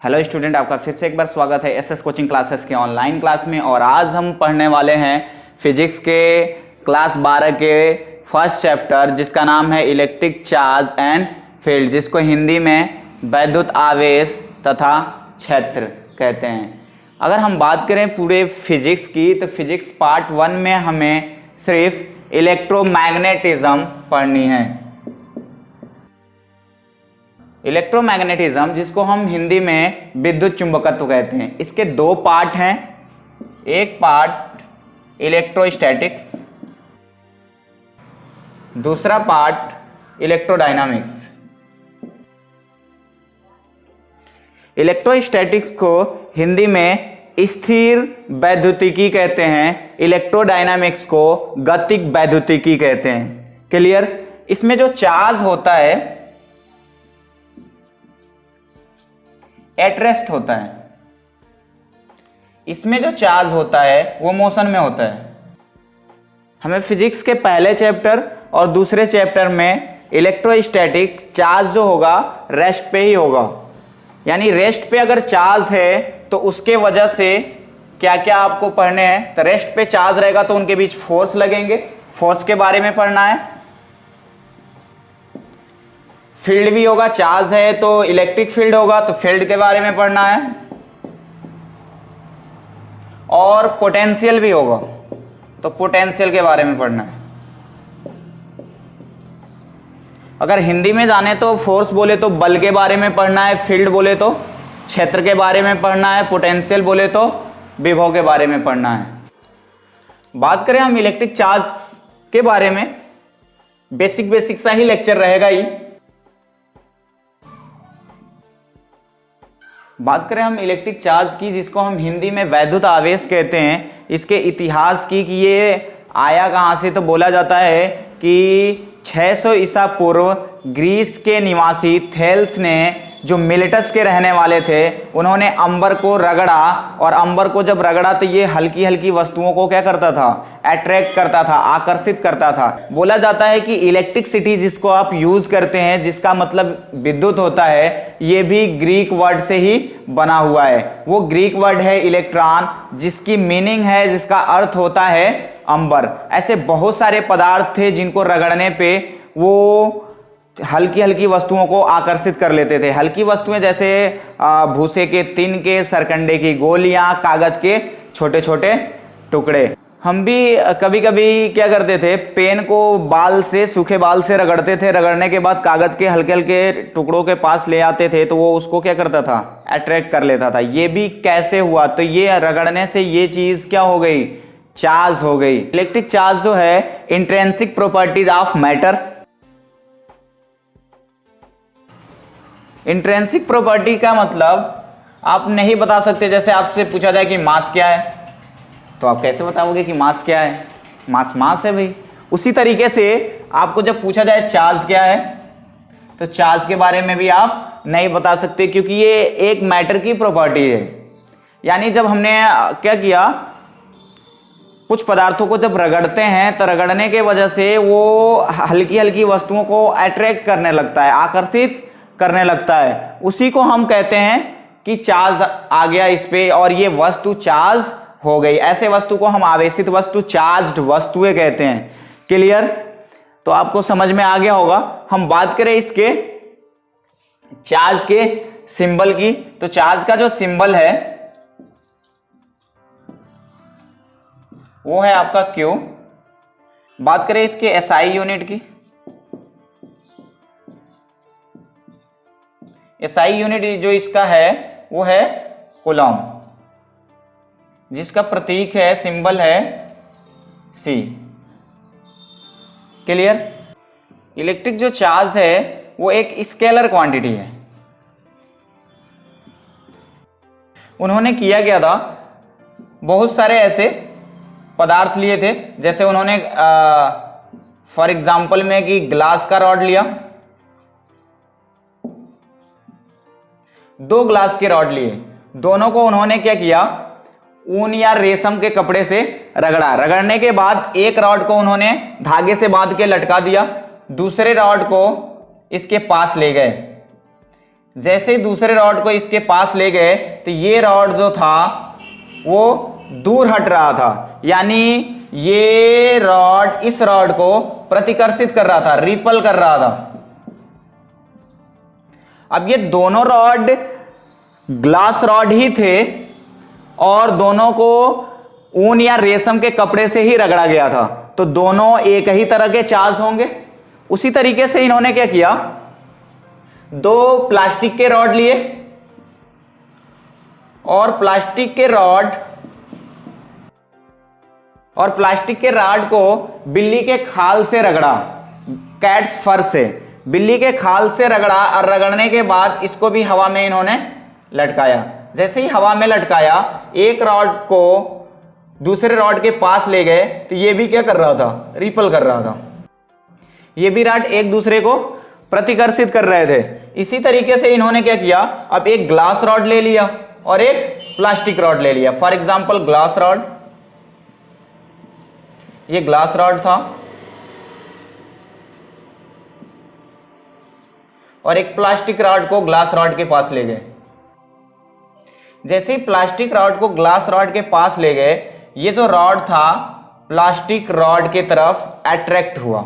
Hello student, आपका फिर से एक बार स्वागत है एसएस कोचिंग क्लासेस के ऑनलाइन क्लास में। और आज हम पढ़ने वाले हैं फिजिक्स के क्लास 12 के फर्स्ट चैप्टर, जिसका नाम है इलेक्ट्रिक चार्ज एंड फील्ड, जिसको हिंदी में वैद्युत आवेश तथा क्षेत्र कहते हैं। अगर हम बात करें पूरे फिजिक्स की, तो फिजिक्स पार्ट 1 में हमें सिर्फ इलेक्ट्रोमैग्नेटिज्म पढ़नी है। इलेक्ट्रोमैग्नेटिज्म, जिसको हम हिंदी में विद्युत चुंबकत्व कहते हैं, इसके दो पार्ट हैं। एक पार्ट इलेक्ट्रोस्टैटिक्स, दूसरा पार्ट इलेक्ट्रोडायनामिक्स। इलेक्ट्रोस्टैटिक्स को हिंदी में स्थिर वैद्युतिकी कहते हैं, इलेक्ट्रोडायनामिक्स को गतिक वैद्युतिकी कहते हैं। क्लियर? इसमें जो चार्ज होता है एट रेस्ट होता है, इसमें जो चार्ज होता है वो मोशन में होता है। हमें फिजिक्स के पहले चैप्टर और दूसरे चैप्टर में इलेक्ट्रोस्टैटिक चार्ज जो होगा रेस्ट पे ही होगा, यानी रेस्ट पे अगर चार्ज है तो उसके वजह से क्या क्या आपको पढ़ने हैं। तो रेस्ट पे चार्ज रहेगा तो उनके बीच फोर्स लगेंगे, फोर्स के बारे में पढ़ना है। फील्ड भी होगा, चार्ज है तो इलेक्ट्रिक फील्ड होगा, तो फील्ड के बारे में पढ़ना है। और पोटेंशियल भी होगा तो पोटेंशियल के बारे में पढ़ना है। अगर हिंदी में जाने तो फोर्स बोले तो बल के बारे में पढ़ना है, फील्ड बोले तो क्षेत्र के बारे में पढ़ना है, पोटेंशियल बोले तो विभव के बारे में पढ़ना है। बात करें हम इलेक्ट्रिक चार्ज के बारे में, बेसिक सा ही लेक्चर रहेगा ही। बात करें हम इलेक्ट्रिक चार्ज की, जिसको हम हिंदी में वैद्युत आवेश कहते हैं, इसके इतिहास की कि ये आया कहाँ से, तो बोला जाता है कि 600 ईसा पूर्व ग्रीस के निवासी थेल्स ने, जो मिलेटस के रहने वाले थे, उन्होंने अंबर को रगड़ा। और अंबर को जब रगड़ा तो ये हल्की हल्की वस्तुओं को क्या करता था, अट्रैक्ट करता था, आकर्षित करता था। बोला जाता है कि इलेक्ट्रिसिटी जिसको आप यूज करते हैं, जिसका मतलब विद्युत होता है, ये भी ग्रीक वर्ड से ही बना हुआ है। वो ग्रीक वर्ड है इलेक्ट्रॉन, जिसकी मीनिंग है, जिसका अर्थ होता है अंबर। ऐसे बहुत सारे पदार्थ थे जिनको रगड़ने पे वो हल्की हल्की वस्तुओं को आकर्षित कर लेते थे। हल्की वस्तुएं जैसे भूसे के तिनके, सरकंडे की गोलियां, कागज के छोटे छोटे टुकड़े। हम भी कभी कभी क्या करते थे, पेन को बाल से, सूखे बाल से रगड़ते थे। रगड़ने के बाद कागज के हल्के हल्के टुकड़ों के पास ले आते थे, तो वो उसको क्या करता था, अट्रैक्ट कर लेता था। ये भी कैसे हुआ, तो ये रगड़ने से ये चीज क्या हो गई, चार्ज हो गई। इलेक्ट्रिक चार्ज जो है intrinsic properties of matter. Intrinsic property का मतलब आप नहीं बता सकते। जैसे आपसे पूछा जाए कि मास क्या है, तो आप कैसे बताओगे कि मास क्या है, मास है भाई। उसी तरीके से आपको जब पूछा जाए चार्ज क्या है, तो चार्ज के बारे में भी आप नहीं बता सकते, क्योंकि ये एक मैटर की प्रॉपर्टी है। यानी जब हमने क्या किया, कुछ पदार्थों को जब रगड़ते हैं तो रगड़ने के वजह से वो हल्की हल्की वस्तुओं को अट्रैक्ट करने लगता है, आकर्षित करने लगता है। उसी को हम कहते हैं कि चार्ज आ गया इस पे, और ये वस्तु चार्ज हो गई। ऐसे वस्तु को हम आवेशित वस्तु, चार्ज्ड वस्तुएं कहते हैं। क्लियर? तो आपको समझ में आ गया होगा। हम बात करें इसके चार्ज के सिंबल की, तो चार्ज का जो सिंबल है वो है आपका क्यू। बात करें इसके एसआई यूनिट की, एसआई यूनिट जो इसका है वो है कूलम, जिसका प्रतीक है, सिंबल है सी। क्लियर? इलेक्ट्रिक जो चार्ज है वो एक स्केलर क्वांटिटी है। उन्होंने किया क्या था, बहुत सारे ऐसे पदार्थ लिए थे, जैसे उन्होंने फॉर एग्जांपल में कि ग्लास का रॉड लिया, 2 ग्लास के रॉड लिए, दोनों को उन्होंने क्या किया, ऊन या रेशम के कपड़े से रगड़ा। रगड़ने के बाद एक रॉड को उन्होंने धागे से बांध के लटका दिया, दूसरे रॉड को इसके पास ले गए। जैसे ही दूसरे रॉड को इसके पास ले गए तो ये रॉड जो था वो दूर हट रहा था, यानी ये रॉड इस रॉड को प्रतिकर्षित कर रहा था, रिपल कर रहा था। अब ये दोनों रॉड ग्लास रॉड ही थे और दोनों को ऊन या रेशम के कपड़े से ही रगड़ा गया था, तो दोनों एक ही तरह के चार्ज होंगे। उसी तरीके से इन्होंने क्या किया, दो प्लास्टिक के रॉड लिए और प्लास्टिक के रॉड को बिल्ली के खाल से रगड़ा, कैट्स फर से बिल्ली के खाल से रगड़ा, और रगड़ने के बाद इसको भी हवा में इन्होंने लटकाया। जैसे ही हवा में लटकाया, एक रॉड को दूसरे रॉड के पास ले गए तो ये भी क्या कर रहा था, रिपल कर रहा था। ये भी रॉड एक दूसरे को प्रतिकर्षित कर रहे थे। इसी तरीके से इन्होंने क्या किया, अब एक ग्लास रॉड ले लिया और एक प्लास्टिक रॉड ले लिया। फॉर एग्जांपल ग्लास रॉड, ये ग्लास रॉड था और एक प्लास्टिक रॉड को ग्लास रॉड के पास ले गए। जैसे ही प्लास्टिक रॉड को ग्लास रॉड के पास ले गए, ये जो रॉड था प्लास्टिक रॉड के तरफ अट्रैक्ट हुआ।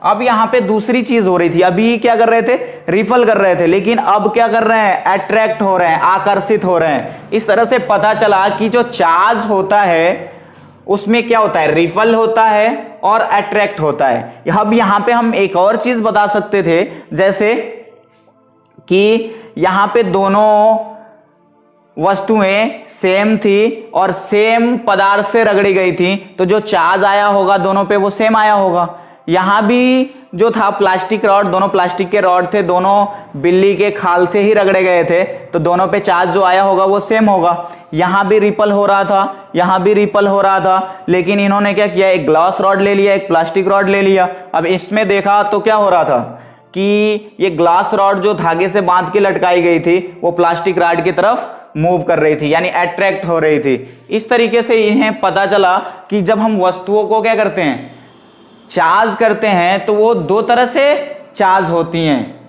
अब यहां पे दूसरी चीज हो रही थी, अभी क्या कर रहे थे, रिफल कर रहे थे, लेकिन अब क्या कर रहे हैं, अट्रैक्ट हो रहे हैं, आकर्षित हो रहे हैं। इस तरह से पता चला कि जो चार्ज होता है उसमें क्या होता है, रिफल होता है और अट्रैक्ट होता है। अब यहां पे हम एक और चीज बता सकते थे, जैसे कि यहां पे दोनों वस्तुएं सेम थी और सेम पदार्थ से रगड़ी गई थी, तो जो चार्ज आया होगा दोनों पे वो सेम आया होगा। यहां भी जो था प्लास्टिक रॉड, दोनों प्लास्टिक के रॉड थे, दोनों बिल्ली के खाल से ही रगड़े गए थे, तो दोनों पे चार्ज जो आया होगा वो सेम होगा। यहां भी रिपल हो रहा था, यहां भी रिपल हो रहा था, लेकिन इन्होंने क्या किया, एक ग्लास रॉड ले लिया, एक प्लास्टिक रॉड ले लिया। अब इसमें देखा तो क्या हो रहा था कि ये ग्लास रॉड जो धागे से बांध के लटकाई गई थी वो प्लास्टिक रॉड की तरफ मूव कर रही थी, यानी अट्रैक्ट हो रही थी। इस तरीके से इन्हें पता चला कि जब हम वस्तुओं को क्या करते हैं, चार्ज करते हैं, तो वो दो तरह से चार्ज होती हैं।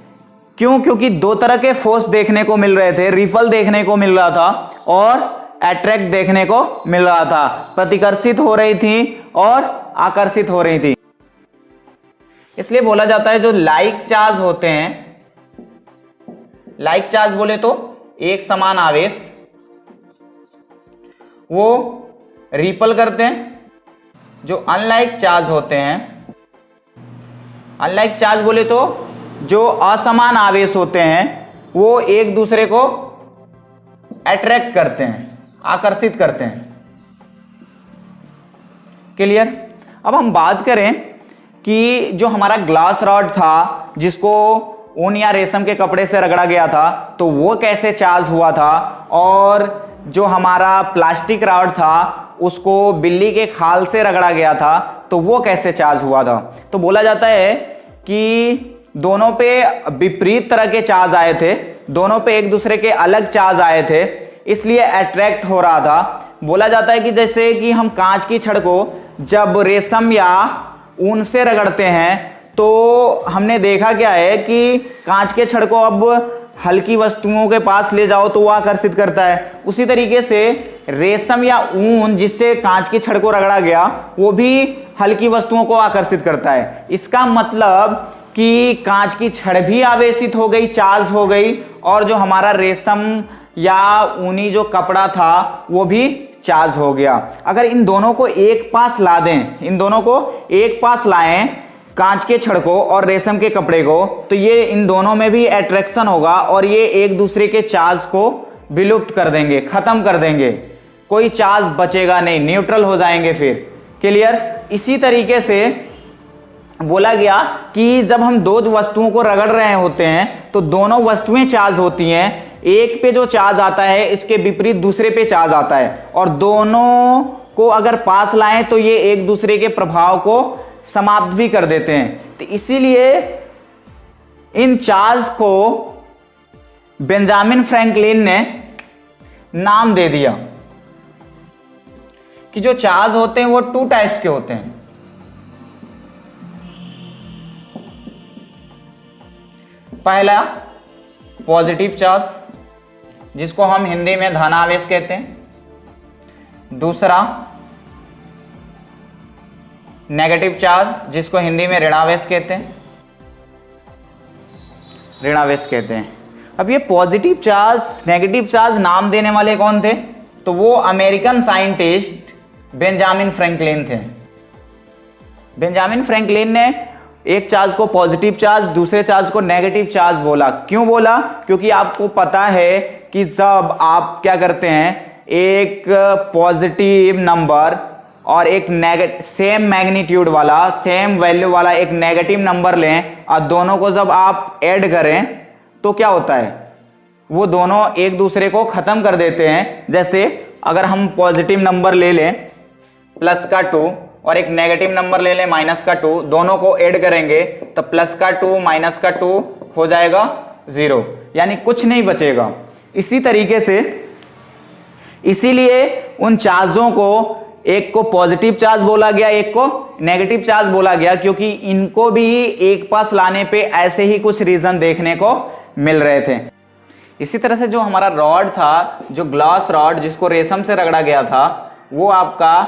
क्यों? क्योंकि दो तरह के फोर्स देखने को मिल रहे थे, रिपल देखने को मिल रहा था और अट्रैक्ट देखने को मिल रहा था। प्रतिकर्षित हो रही थी और आकर्षित हो रही थी। इसलिए बोला जाता है जो लाइक चार्ज होते हैं, लाइक चार्ज बोले तो एक समान आवेश, वो रिपल करते हैं। जो अनलाइक चार्ज होते हैं, अनलाइक चार्ज बोले तो जो असमान आवेश होते हैं, वो एक दूसरे को अट्रैक्ट करते हैं, आकर्षित करते हैं। क्लियर? अब हम बात करें कि जो हमारा ग्लास रॉड था जिसको ऊन या रेशम के कपड़े से रगड़ा गया था, तो वो कैसे चार्ज हुआ था, और जो हमारा प्लास्टिक रॉड था उसको बिल्ली के खाल से रगड़ा गया था, तो वो कैसे चार्ज हुआ था। तो बोला जाता है कि दोनों पे विपरीत तरह के चार्ज आए थे, दोनों पे एक दूसरे के अलग चार्ज आए थे, इसलिए अट्रैक्ट हो रहा था। बोला जाता है कि जैसे कि हम कांच की छड़ को जब रेशम या ऊन से रगड़ते हैं, तो हमने देखा क्या है कि कांच के छड़ को अब हल्की वस्तुओं के पास ले जाओ तो वो आकर्षित करता है। उसी तरीके से रेशम या ऊन जिससे कांच की छड़ को रगड़ा गया, वो भी हल्की वस्तुओं को आकर्षित करता है। इसका मतलब कि कांच की छड़ भी आवेशित हो गई, चार्ज हो गई, और जो हमारा रेशम या ऊनी जो कपड़ा था वो भी चार्ज हो गया। अगर इन दोनों को एक पास ला दें, इन दोनों को एक पास लाएं, कांच के छड़ को और रेशम के कपड़े को, तो ये इन दोनों में भी अट्रैक्शन होगा और ये एक दूसरे के चार्ज को विलुप्त कर देंगे, खत्म कर देंगे, कोई चार्ज बचेगा नहीं, न्यूट्रल हो जाएंगे फिर। क्लियर? इसी तरीके से बोला गया कि जब हम दो वस्तुओं को रगड़ रहे होते हैं तो दोनों वस्तुएं चार्ज होती हैं, एक पे जो चार्ज आता है इसके विपरीत दूसरे पे चार्ज आता है, और दोनों को अगर पास लाएं तो ये एक दूसरे के प्रभाव को समाप्त भी कर देते हैं। तो इसीलिए इन चार्ज को बेंजामिन फ्रैंकलिन ने नाम दे दिया कि जो चार्ज होते हैं वो टू टाइप्स के होते हैं। पहला पॉजिटिव चार्ज जिसको हम हिंदी में धनावेश कहते हैं, दूसरा नेगेटिव चार्ज जिसको हिंदी में ऋणावेश कहते हैं, ऋणावेश कहते हैं। अब ये पॉजिटिव चार्ज नेगेटिव चार्ज नाम देने वाले कौन थे? तो वो अमेरिकन साइंटिस्ट बेंजामिन फ्रैंकलिन थे। बेंजामिन फ्रैंकलिन ने एक चार्ज को पॉजिटिव चार्ज, दूसरे चार्ज को नेगेटिव चार्ज बोला। क्यों बोला? क्योंकि आपको पता है कि जब आप क्या करते हैं, एक पॉजिटिव नंबर और एक सेम मैग्नीट्यूड वाला, सेम वैल्यू वाला एक नेगेटिव नंबर लें और दोनों को जब आप ऐड करें तो क्या होता है, वो दोनों एक दूसरे को खत्म कर देते हैं। जैसे अगर हम पॉजिटिव नंबर ले लें प्लस का 2 और एक नेगेटिव नंबर ले लें माइनस का 2, दोनों को ऐड करेंगे तो प्लस का 2 माइनस का 2 हो जाएगा 0, यानी कुछ नहीं बचेगा। इसी तरीके से इसीलिए उन चार्जों को एक को पॉजिटिव चार्ज बोला गया, एक को नेगेटिव चार्ज बोला गया, क्योंकि इनको भी एक पास लाने पे ऐसे ही कुछ रीजन देखने को मिल रहे थे। इसी तरह से जो हमारा रॉड था, जो ग्लास रॉड जिसको रेशम से रगड़ा गया था, वो आपका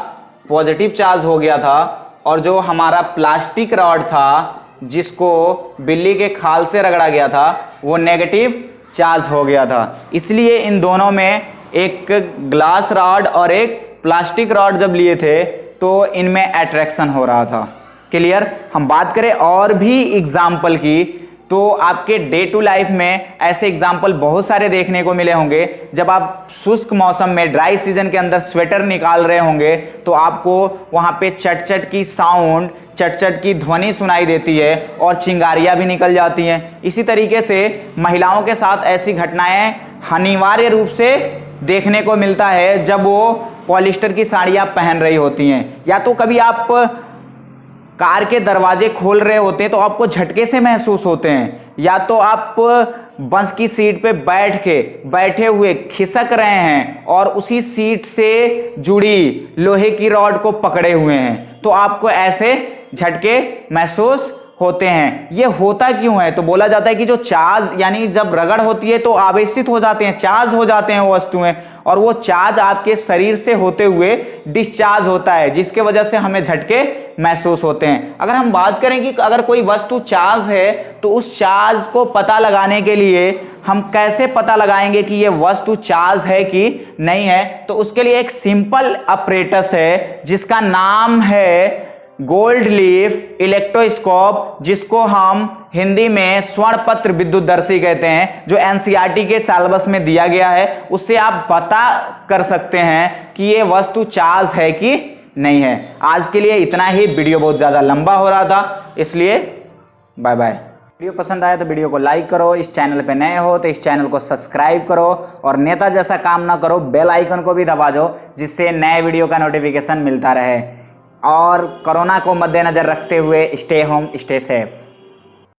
पॉजिटिव चार्ज हो गया था, और जो हमारा प्लास्टिक रॉड था जिसको बिल्ली के खाल से रगड़ा गया था, वो नेगेटिव चार्ज हो गया था। इसलिए इन दोनों में, एक ग्लास रॉड और एक प्लास्टिक रॉड जब लिए थे तो इनमें अट्रैक्शन हो रहा था। क्लियर? हम बात करें और भी एग्जाम्पल की, तो आपके डे टू लाइफ में ऐसे एग्जाम्पल बहुत सारे देखने को मिले होंगे। जब आप शुष्क मौसम में, ड्राई सीजन के अंदर स्वेटर निकाल रहे होंगे तो आपको वहां पे चट चट की साउंड, चट चट की ध्वनि सुनाई देती है और चिंगारियां भी निकल जाती हैं। इसी तरीके से महिलाओं के साथ ऐसी घटनाएं अनिवार्य रूप से देखने को मिलता है जब वो पॉलिस्टर की साड़ियां पहन रही होती हैं, या तो कभी आप कार के दरवाजे खोल रहे होते हैं तो आपको झटके से महसूस होते हैं, या तो आप बस की सीट पे बैठे हुए खिसक रहे हैं और उसी सीट से जुड़ी लोहे की रॉड को पकड़े हुए हैं, तो आपको ऐसे झटके महसूस होते हैं। ये होता क्यों है? तो बोला जाता है कि जो चार्ज, यानी जब रगड़ होती है तो आवेशित हो जाते हैं, चार्ज हो जाते हैं वो वस्तुएं, और वो चार्ज आपके शरीर से होते हुए डिस्चार्ज होता है, जिसके वजह से हमें झटके महसूस होते हैं। अगर हम बात करें कि अगर कोई वस्तु चार्ज है तो उस चार्ज को पता लगाने के लिए हम कैसे पता लगाएंगे कि ये वस्तु चार्ज है कि नहीं है? तो उसके लिए एक सिंपल अपरेटस है जिसका नाम है गोल्ड लीफ इलेक्ट्रोस्कोप, जिसको हम हिंदी में स्वर्ण पत्र विद्युतदर्शी कहते हैं, जो एनसीईआरटी के सिलेबस में दिया गया है। उससे आप पता कर सकते हैं कि ये वस्तु चार्ज है कि नहीं है। आज के लिए इतना ही, वीडियो बहुत ज़्यादा लंबा हो रहा था, इसलिए बाय बाय। वीडियो पसंद आया तो वीडियो को लाइक करो, इस चैनल पे नए हो तो इस चैनल को सब्सक्राइब करो, और नेता जैसा काम ना करो, बेल आइकन को भी दबा दो जिससे नए वीडियो का नोटिफिकेशन मिलता रहे। और कोरोना को मद्देनजर रखते हुए स्टे होम, स्टे सेफ।